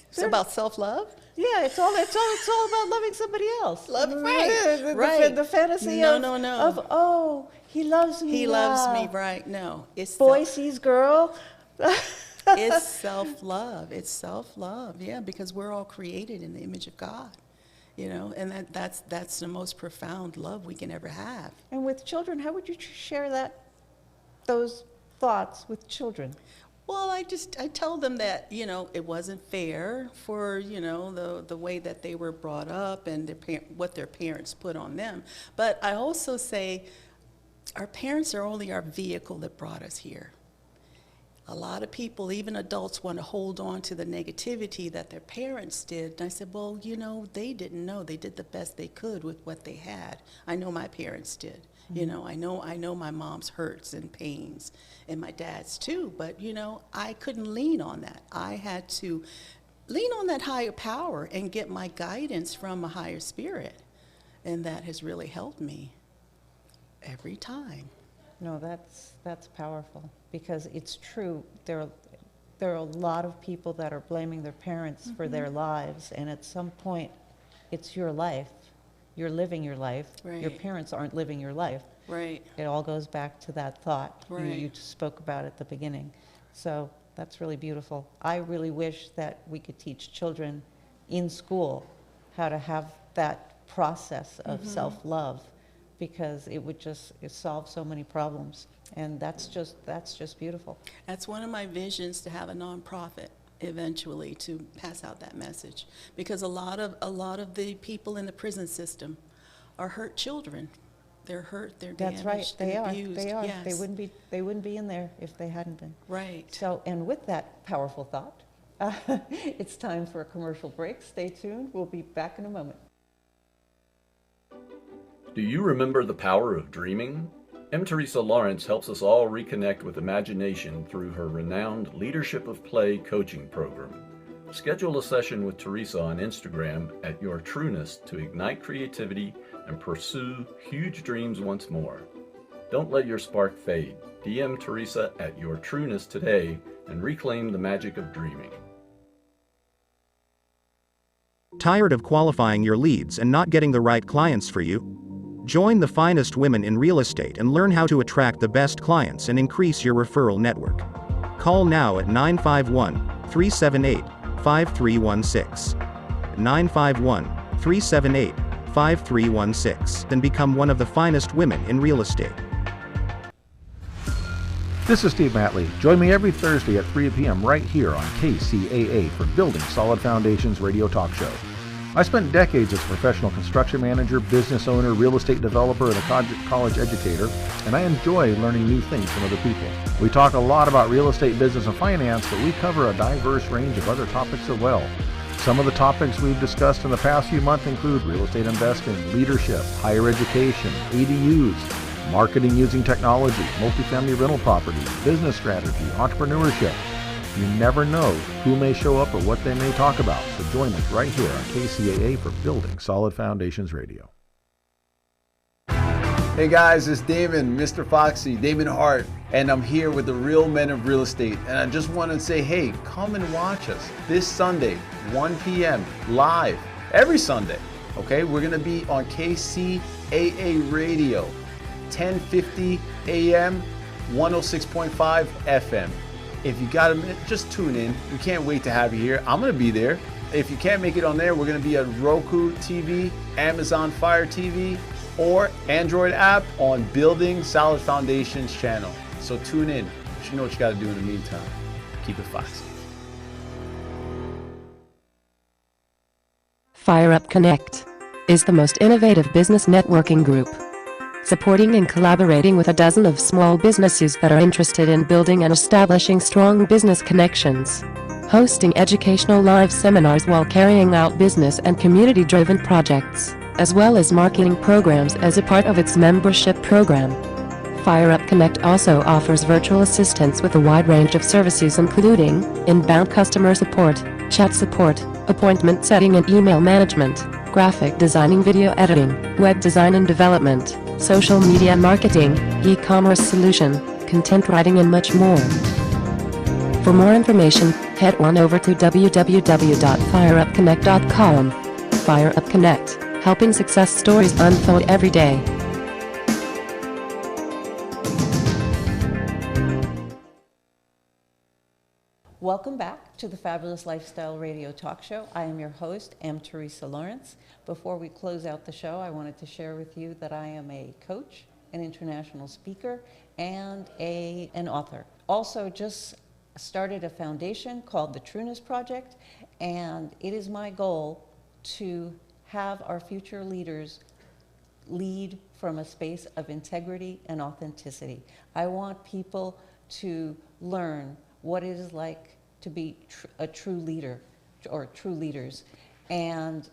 It's about self-love? Yeah, it's all about loving somebody else. Right. The fantasy No. of, oh, he loves me. He loves me, right? No, it's boy sees girl. It's self-love. It's self-love. Yeah, because we're all created in the image of God, you know, and that's the most profound love we can ever have. And with children, how would you share those thoughts with children? Well, I tell them that, you know, it wasn't fair for, you know, the way that they were brought up and what their parents put on them. But I also say our parents are only our vehicle that brought us here. A lot of people, even adults, want to hold on to the negativity that their parents did. And I said, well, you know, they didn't know. They did the best they could with what they had. I know my parents did. You know, I know my mom's hurts and pains, and my dad's too, but, you know, I couldn't lean on that. I had to lean on that higher power and get my guidance from a higher spirit, and that has really helped me every time. No, that's powerful, because it's true. There are a lot of people that are blaming their parents for their lives, and at some point, it's your life. You're living your life. Right. Your parents aren't living your life. Right. It all goes back to that thought Right. you spoke about at the beginning. So that's really beautiful. I really wish that we could teach children in school how to have that process of self-love, because it would solve so many problems. And that's just beautiful. That's one of my visions, to have a nonprofit eventually to pass out that message, because a lot of the people in the prison system are hurt children. They're hurt, they're That's damaged, right. They they're are. abused. They are. Yes. They wouldn't be in there if they hadn't been. Right. So, and with that powerful thought, it's time for a commercial break. Stay tuned. We'll be back in a moment. Do you remember the power of dreaming? M. Teresa Lawrence helps us all reconnect with imagination through her renowned Leadership of Play coaching program. Schedule a session with Teresa on Instagram at Your Trueness to ignite creativity and pursue huge dreams once more. Don't let your spark fade. DM Teresa at Your Trueness today and reclaim the magic of dreaming. Tired of qualifying your leads and not getting the right clients for you? Join the finest women in real estate and learn how to attract the best clients and increase your referral network. Call now at 951-378-5316. 951-378-5316 and become one of the finest women in real estate. This is Steve Matley. Join me every Thursday at 3 p.m. right here on KCAA for Building Solid Foundations radio talk show. I spent decades as a professional construction manager, business owner, real estate developer, and a college educator, and I enjoy learning new things from other people. We talk a lot about real estate, business, and finance, but we cover a diverse range of other topics as well. Some of the topics we've discussed in the past few months include real estate investing, leadership, higher education, ADUs, marketing using technology, multifamily rental properties, business strategy, entrepreneurship. You never know who may show up or what they may talk about, so join us right here on KCAA for Building Solid Foundations Radio. Hey guys, it's Damon, Mr. Foxy, Damon Hart, and I'm here with the real men of real estate. And I just want to say, hey, come and watch us this Sunday, 1 p.m. live, every Sunday. Okay, we're going to be on KCAA Radio, 1050 AM, 106.5 FM. If you got a minute, just tune in. We can't wait to have you here. I'm going to be there. If you can't make it on there, we're going to be at Roku TV, Amazon Fire TV, or Android app on Building Solid Foundations channel. So tune in. You know what you got to do in the meantime. Keep it foxy. FireUp Connect is the most innovative business networking group, supporting and collaborating with a dozen of small businesses that are interested in building and establishing strong business connections, hosting educational live seminars while carrying out business and community-driven projects, as well as marketing programs as a part of its membership program. FireUp Connect also offers virtual assistance with a wide range of services including inbound customer support, chat support, appointment setting and email management, graphic designing, video editing, web design and development, social media marketing, e-commerce solution, content writing and much more. For more information, head on over to www.fireupconnect.com. FireUp Connect, helping success stories unfold every day. Welcome back to the Fabulous Lifestyle Radio Talk Show. I am your host, M. Teresa Lawrence. Before we close out the show, I wanted to share with you that I am a coach, an international speaker, and an author. Also, just started a foundation called the Trueness Project, and it is my goal to have our future leaders lead from a space of integrity and authenticity. I want people to learn what it is like to be a true leader or true leaders. And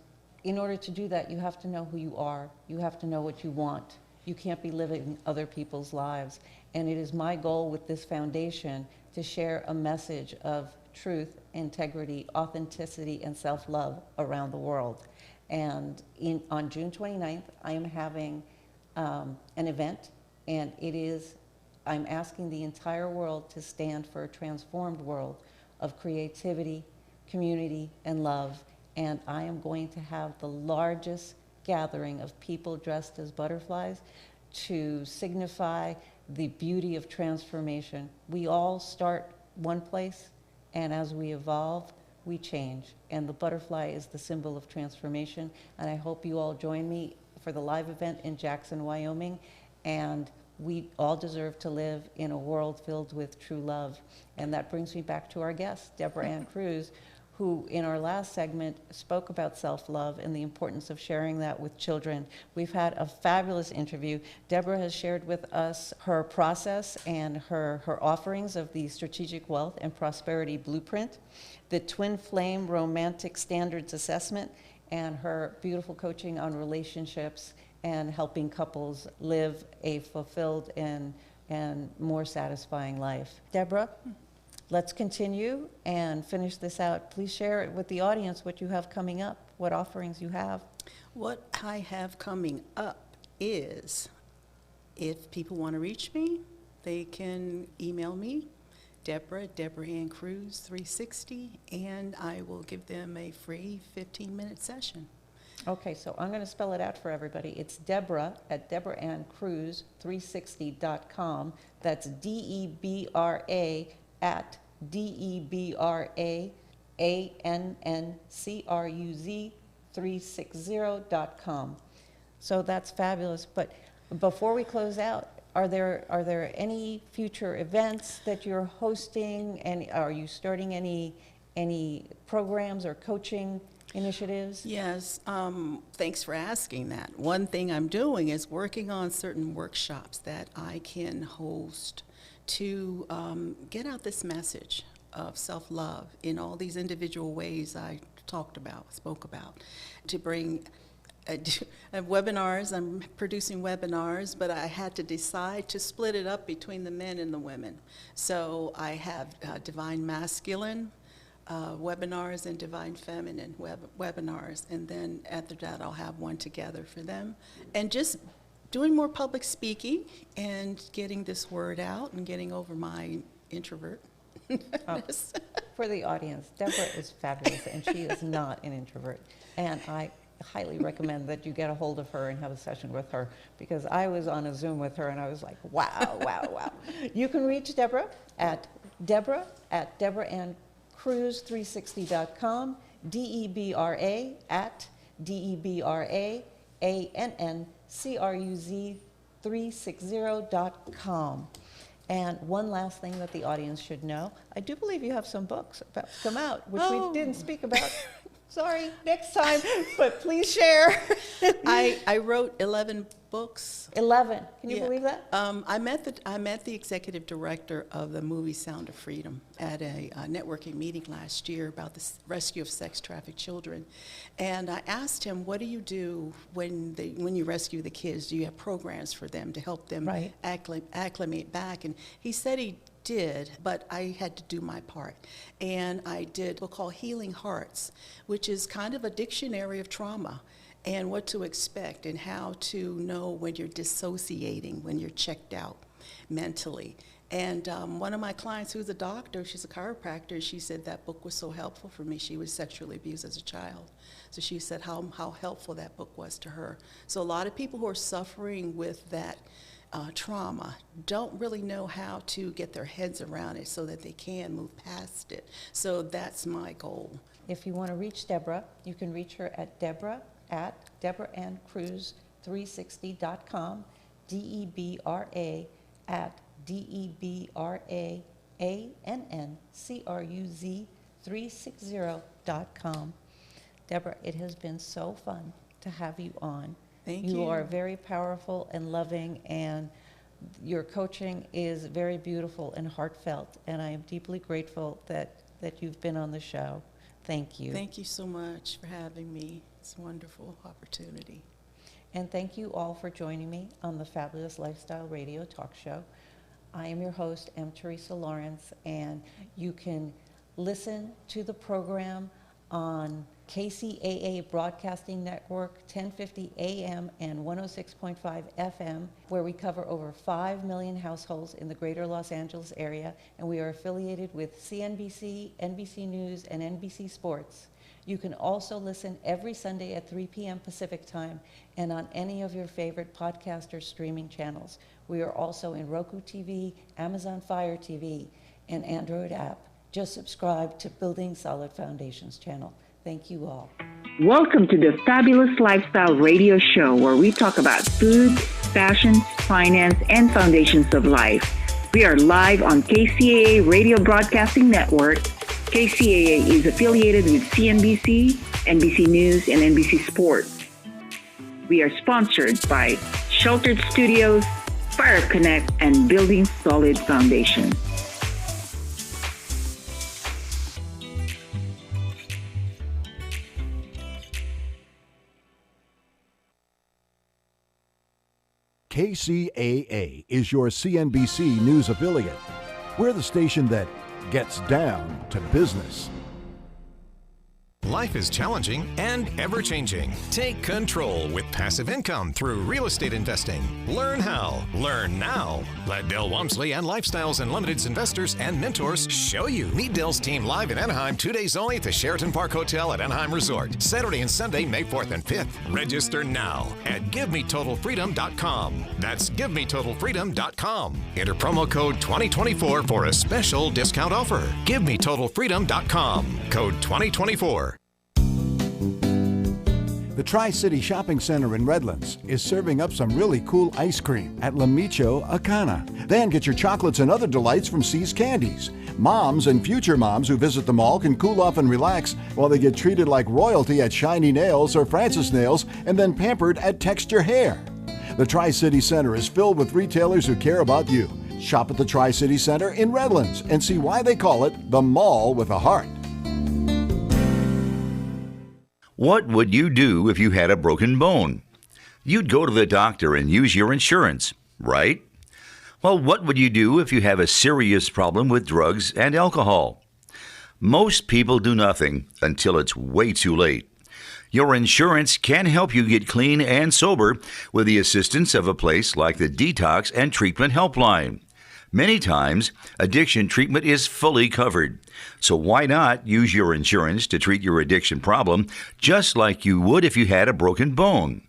in order to do that, you have to know who you are. You have to know what you want. You can't be living other people's lives. And it is my goal with this foundation to share a message of truth, integrity, authenticity, and self-love around the world. And on June 29th, I am having an event, and I'm asking the entire world to stand for a transformed world of creativity, community, and love. And I am going to have the largest gathering of people dressed as butterflies to signify the beauty of transformation. We all start one place, and as we evolve, we change. And the butterfly is the symbol of transformation. And I hope you all join me for the live event in Jackson, Wyoming. And we all deserve to live in a world filled with true love. And that brings me back to our guest, Deborah Ann Cruz, who in our last segment spoke about self-love and the importance of sharing that with children. We've had a fabulous interview. Deborah has shared with us her process and her offerings of the Strategic Wealth and Prosperity Blueprint, the Twin Flame Romantic Standards Assessment, and her beautiful coaching on relationships and helping couples live a fulfilled and more satisfying life. Deborah, let's continue and finish this out. Please share it with the audience what you have coming up, what offerings you have. What I have coming up is, if people want to reach me, they can email me, Deborah Ann Cruz 360, and I will give them a free 15-minute session. Okay, so I'm going to spell it out for everybody. It's Deborah at DeborahAnnCruz360.com. That's DEBRA at DEBRAANNCRUZ360.com. So that's fabulous. But before we close out, are there any future events that you're hosting, and are you starting any programs or coaching initiatives? Yes, thanks for asking that. One thing I'm doing is working on certain workshops that I can host to get out this message of self-love in all these individual ways I spoke about, to bring webinars. I'm producing webinars, but I had to decide to split it up between the men and the women. So I have Divine Masculine webinars and Divine Feminine webinars, and then after that I'll have one together for them. And just doing more public speaking and getting this word out and getting over my introvert. For the audience, Deborah is fabulous, and she is not an introvert. And I highly recommend that you get a hold of her and have a session with her, because I was on a Zoom with her and I was like, wow, wow, wow. You can reach Deborah at DeborahAnnCruz360.com, DEBRA at DEBRAANNCRUZ360.com. And one last thing that the audience should know, I do believe you have some books about to come out, which we didn't speak about. Sorry, next time, but please share. I wrote 11 books. 11. Can you Yeah. believe that? I met the executive director of the movie Sound of Freedom at a networking meeting last year about the rescue of sex-trafficked children, and I asked him, "What do you do when you rescue the kids? Do you have programs for them to help them Right. acclimate back?" And he said he did, but I had to do my part. And I did a book called Healing Hearts, which is kind of a dictionary of trauma and what to expect and how to know when you're dissociating, when you're checked out mentally. And one of my clients who's a doctor, she's a chiropractor, she said that book was so helpful for me. She was sexually abused as a child. So she said how helpful that book was to her. So a lot of people who are suffering with that trauma don't really know how to get their heads around it so that they can move past it. So that's my goal. If you want to reach Deborah, you can reach her at DeborahAnnCruz360.com, DEBRA at DEBRAANNCRUZ360.com. Deborah, it has been so fun to have you on. Thank you. You are very powerful and loving, and your coaching is very beautiful and heartfelt, and I am deeply grateful that you've been on the show. Thank you. Thank you so much for having me. It's a wonderful opportunity. And thank you all for joining me on the Fabulous Lifestyle Radio Talk Show. I am your host, M. Teresa Lawrence, and you can listen to the program on KCAA Broadcasting Network, 1050 AM and 106.5 FM, where we cover over 5 million households in the greater Los Angeles area, and we are affiliated with CNBC, NBC News, and NBC Sports. You can also listen every Sunday at 3 p.m. Pacific Time and on any of your favorite podcast or streaming channels. We are also in Roku TV, Amazon Fire TV, and Android app. Just subscribe to Building Solid Foundations channel. Thank you all. Welcome to the Fabulous Lifestyle Radio Show, where we talk about food, fashion, finance, and foundations of life. We are live on KCAA Radio Broadcasting Network. KCAA is affiliated with CNBC, NBC News, and NBC Sports. We are sponsored by Sheltered Studios, Fire Connect, and Building Solid Foundations. KCAA is your CNBC News affiliate. We're the station that gets down to business. Life is challenging and ever-changing. Take control with passive income through real estate investing. Learn how. Learn now. Let Del Walmsley and Lifestyles Unlimited's investors and mentors show you. Meet Del's team live in Anaheim 2 days only at the Sheraton Park Hotel at Anaheim Resort. Saturday and Sunday, May 4th and 5th. Register now at GiveMeTotalFreedom.com. That's GiveMeTotalFreedom.com. Enter promo code 2024 for a special discount offer. GiveMeTotalFreedom.com. Code 2024. The Tri-City Shopping Center in Redlands is serving up some really cool ice cream at La Micho Acana. Then get your chocolates and other delights from C's Candies. Moms and future moms who visit the mall can cool off and relax while they get treated like royalty at Shiny Nails or Francis Nails and then pampered at Texture Hair. The Tri-City Center is filled with retailers who care about you. Shop at the Tri-City Center in Redlands and see why they call it the mall with a heart. What would you do if you had a broken bone? You'd go to the doctor and use your insurance, right? Well, what would you do if you have a serious problem with drugs and alcohol? Most people do nothing until it's way too late. Your insurance can help you get clean and sober with the assistance of a place like the Detox and Treatment Helpline. Many times, addiction treatment is fully covered. So why not use your insurance to treat your addiction problem just like you would if you had a broken bone?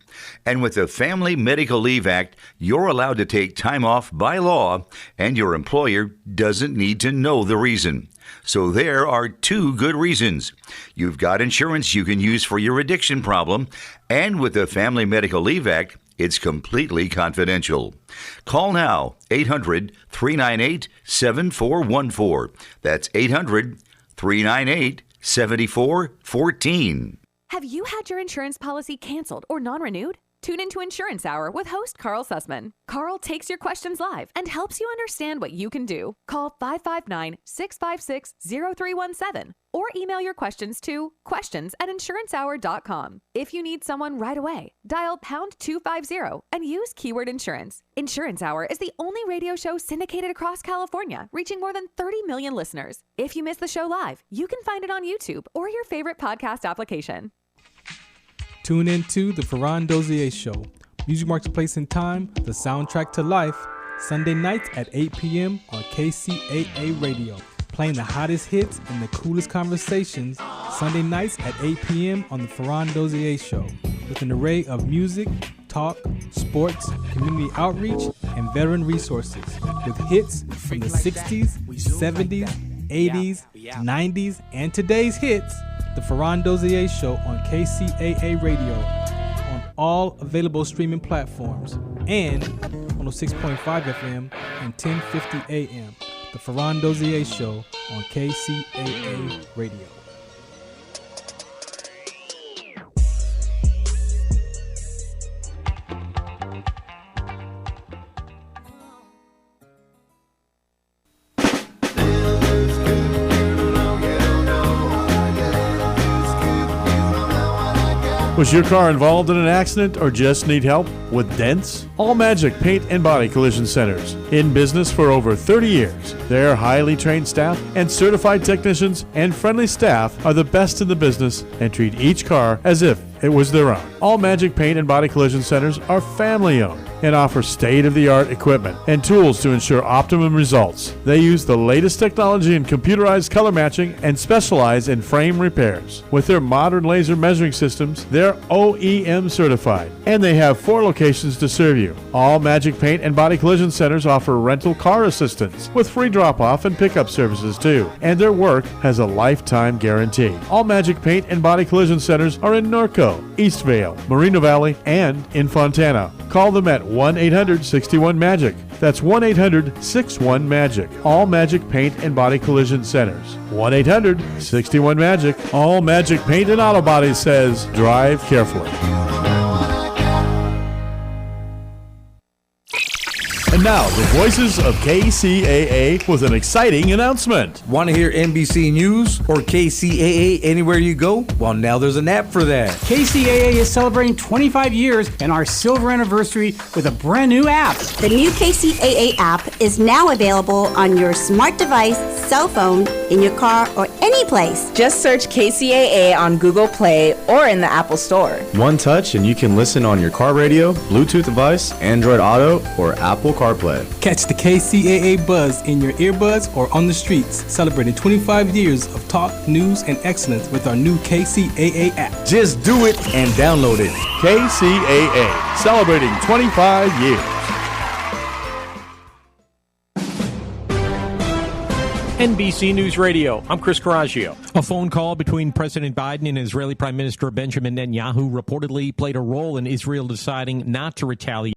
And with the Family Medical Leave Act, you're allowed to take time off by law, and your employer doesn't need to know the reason. So there are 2 good reasons. You've got insurance you can use for your addiction problem, and with the Family Medical Leave Act, it's completely confidential. Call now, 800-398-7414. That's 800-398-7414. 7414. Have you had your insurance policy canceled or non-renewed? Tune into Insurance Hour with host Carl Sussman. Carl takes your questions live and helps you understand what you can do. Call 559-656-0317 or email your questions to questions@insurancehour.com. If you need someone right away, dial pound 250 and use keyword insurance. Insurance Hour is the only radio show syndicated across California, reaching more than 30 million listeners. If you miss the show live, you can find it on YouTube or your favorite podcast application. Tune in to The Ferran Dozier Show. Music marks place and time, the soundtrack to life. Sunday nights at 8 p.m. on KCAA Radio. Playing the hottest hits and the coolest conversations. Sunday nights at 8 p.m. on The Ferran Dozier Show. With an array of music, talk, sports, community outreach, and veteran resources. With hits from the 60s, 70s, 80s, 90s, and today's hits. The Ferran Dozier Show on KCAA Radio on all available streaming platforms and 106.5 FM and 1050 AM. The Ferran Dozier Show on KCAA Radio. Was your car involved in an accident or just need help with dents? All Magic Paint and Body Collision Centers. In business for over 30 years. Their highly trained staff and certified technicians and friendly staff are the best in the business and treat each car as if it was their own. All Magic Paint and Body Collision Centers are family owned and offer state-of-the-art equipment and tools to ensure optimum results. They use the latest technology in computerized color matching and specialize in frame repairs. With their modern laser measuring systems, they're OEM certified, and they have 4 locations to serve you. All Magic Paint and Body Collision Centers offer rental car assistance with free drop-off and pickup services too, and their work has a lifetime guarantee. All Magic Paint and Body Collision Centers are in Norco, Eastvale, Moreno Valley, and in Fontana. Call them at 1-800-61-MAGIC. That's 1-800-61-MAGIC. All Magic Paint and Body Collision Centers. 1-800-61-MAGIC. All Magic Paint and Auto Body says, drive carefully. And now, the voices of KCAA with an exciting announcement. Want to hear NBC News or KCAA anywhere you go? Well, now there's an app for that. KCAA is celebrating 25 years and our silver anniversary with a brand new app. The new KCAA app is now available on your smart device, cell phone, in your car, or any place. Just search KCAA on Google Play or in the Apple Store. One touch and you can listen on your car radio, Bluetooth device, Android Auto, or Apple CarPlay. Catch the KCAA buzz in your earbuds or on the streets, celebrating 25 years of talk, news, and excellence with our new KCAA app. Just do it and download it. KCAA, celebrating 25 years. NBC News Radio. I'm Chris Coraggio. A phone call between President Biden and Israeli Prime Minister Benjamin Netanyahu reportedly played a role in Israel deciding not to retaliate